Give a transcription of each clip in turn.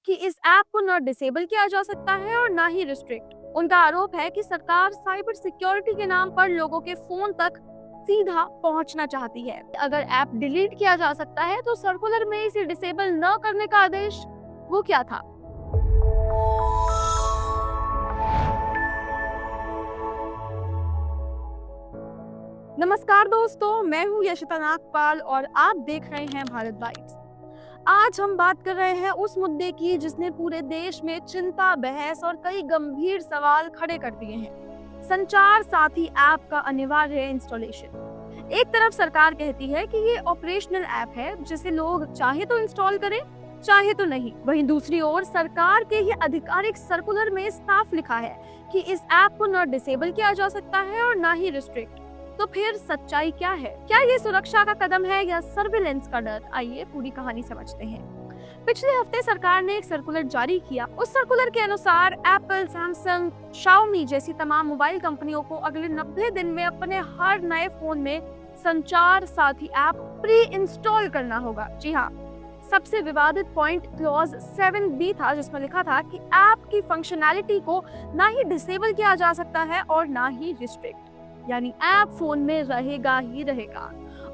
कि इस ऐप को न डिसेबल किया जा सकता है और ना ही रिस्ट्रिक्ट। उनका आरोप है कि सरकार साइबर सिक्योरिटी के नाम पर लोगों के फोन तक सीधा पहुंचना चाहती है। अगर ऐप डिलीट किया जा सकता है तो सर्कुलर में इसे डिसेबल न करने का आदेश वो क्या था? नमस्कार दोस्तों, मैं हूँ यशिता नागपाल और आप देख रहे हैं भारत बाइट्स। आज हम बात कर रहे हैं उस मुद्दे की जिसने पूरे देश में चिंता, बहस और कई गंभीर सवाल खड़े कर दिए हैं। संचार साथी ऐप का अनिवार्य इंस्टॉलेशन। एक तरफ सरकार कहती है कि ये ऑपरेशनल ऐप है जिसे लोग चाहे तो इंस्टॉल करें, चाहे तो नहीं। वहीं दूसरी ओर सरकार के ही आधिकारिक सर्कुलर में साफ लिखा है कि इस ऐप को न डिसेबल किया जा सकता है और ना ही रिस्ट्रिक्ट। तो फिर सच्चाई क्या है? क्या ये सुरक्षा का कदम है या सर्विलेंस का डर? आइए पूरी कहानी समझते हैं। पिछले हफ्ते सरकार ने एक सर्कुलर जारी किया। उस सर्कुलर के अनुसार एप्पल, सैमसंग, शाओमी जैसी तमाम मोबाइल कंपनियों को अगले 90 दिन में अपने हर नए फोन में संचार साथी ऐप प्री इंस्टॉल करना होगा। जी हाँ, सबसे विवादित पॉइंट क्लॉज 7B था, जिसमें लिखा था कि ऐप की फंक्शनैलिटी को ना ही डिसेबल किया जा सकता है और ना ही रिस्ट्रिक्ट। यानी ऐप फोन में रहेगा ही रहेगा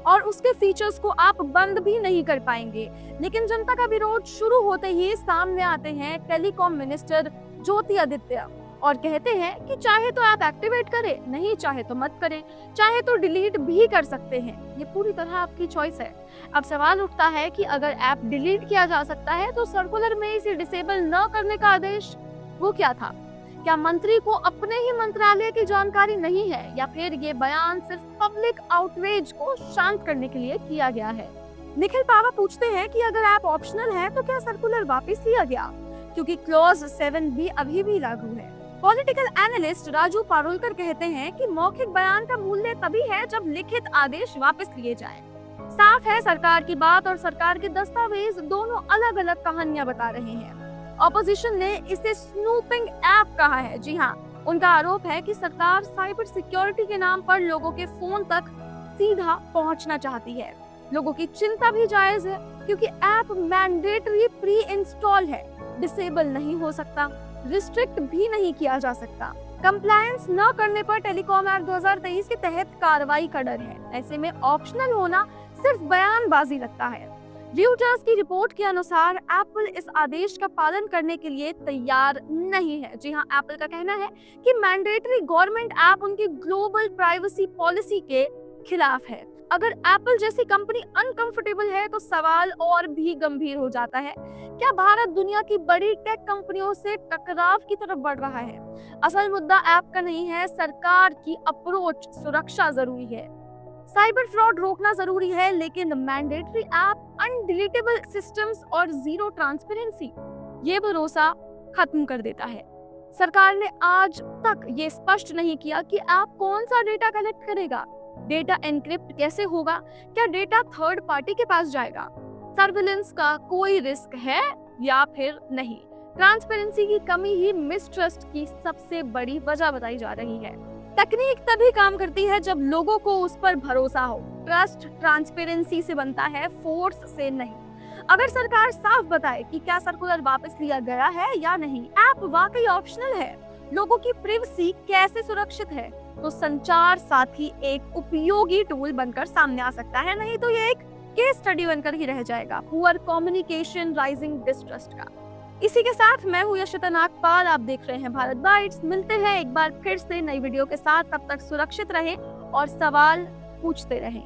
और उसके फीचर्स को आप बंद भी नहीं कर पाएंगे। लेकिन जनता का विरोध शुरू होते ही सामने आते हैं टेलीकॉम मिनिस्टर ज्योतिरादित्य और कहते हैं कि चाहे तो ऐप एक्टिवेट करें, नहीं चाहे तो मत करें, चाहे तो डिलीट भी कर सकते हैं, ये पूरी तरह आपकी चॉइस है। अब सवाल उठता है कि अगर ऐप डिलीट किया जा सकता है तो सर्कुलर में इसे डिसेबल न करने का आदेश वो क्या था? क्या मंत्री को अपने ही मंत्रालय की जानकारी नहीं है या फिर ये बयान सिर्फ पब्लिक आउटरीच को शांत करने के लिए किया गया है? निखिल पावा पूछते हैं कि अगर ऐप ऑप्शनल है तो क्या सर्कुलर वापस लिया गया, क्योंकि क्लॉज 7B अभी भी लागू है। पॉलिटिकल एनालिस्ट राजू पारुलकर कहते हैं कि मौखिक बयान का मूल्य तभी है जब लिखित आदेश वापस लिए जाए। साफ है, सरकार की बात और सरकार के दस्तावेज दोनों अलग अलग कहानियां बता रहे हैं। ऑपोजिशन ने इसे स्नूपिंग ऐप कहा है। जी हाँ, उनका आरोप है कि सरकार साइबर सिक्योरिटी के नाम पर लोगों के फोन तक सीधा पहुंचना चाहती है। लोगों की चिंता भी जायज है, क्योंकि ऐप मैंडेटरी प्री इंस्टॉल है, डिसेबल नहीं हो सकता, रिस्ट्रिक्ट भी नहीं किया जा सकता। कंप्लायंस न करने पर टेलीकॉम एक्ट 2023 के तहत कार्रवाई का डर है। ऐसे में ऑप्शनल होना सिर्फ बयानबाजी लगता है। रॉयटर्स की रिपोर्ट के अनुसार एप्पल इस आदेश का पालन करने के लिए तैयार नहीं है। जी हाँ, एप्पल का कहना है कि मैंडेटरी गवर्नमेंट ऐप उनकी ग्लोबल प्राइवेसी पॉलिसी के खिलाफ है। अगर एप्पल जैसी कंपनी अनकंफर्टेबल है तो सवाल और भी गंभीर हो जाता है। क्या भारत दुनिया की बड़ी टेक कंपनियों से टकराव की तरफ बढ़ रहा है? असल मुद्दा ऐप का नहीं है, सरकार की अप्रोच। सुरक्षा जरूरी है, साइबर फ्रॉड रोकना जरूरी है, लेकिन मैंडेटरी ऐप, अनडिलीटेबल सिस्टम्स और जीरो ट्रांसपेरेंसी ये भरोसा खत्म कर देता है। सरकार ने आज तक ये स्पष्ट नहीं किया कि ऐप कौन सा डेटा कलेक्ट करेगा, डेटा एनक्रिप्ट कैसे होगा, क्या डेटा थर्ड पार्टी के पास जाएगा, सर्विलेंस का कोई रिस्क है या फिर नहीं। ट्रांसपेरेंसी की कमी ही मिसट्रस्ट की सबसे बड़ी वजह बताई जा रही है। तकनीक तभी काम करती है जब लोगों को उस पर भरोसा हो। ट्रस्ट ट्रांसपेरेंसी से बनता है, फोर्स से नहीं। अगर सरकार साफ बताए कि क्या सर्कुलर वापस लिया गया है या नहीं, ऐप वाकई ऑप्शनल है, लोगों की प्राइवेसी कैसे सुरक्षित है, तो संचार साथी एक उपयोगी टूल बनकर सामने आ सकता है। नहीं तो ये एक केस स्टडी बनकर ही रह जाएगा, पुअर कम्युनिकेशन राइजिंग डिस्ट्रस्ट का। इसी के साथ मैं हूँ यशिता नागपाल, आप देख रहे हैं भारत बाइट्स। मिलते हैं एक बार फिर से नई वीडियो के साथ, तब तक सुरक्षित रहें और सवाल पूछते रहें।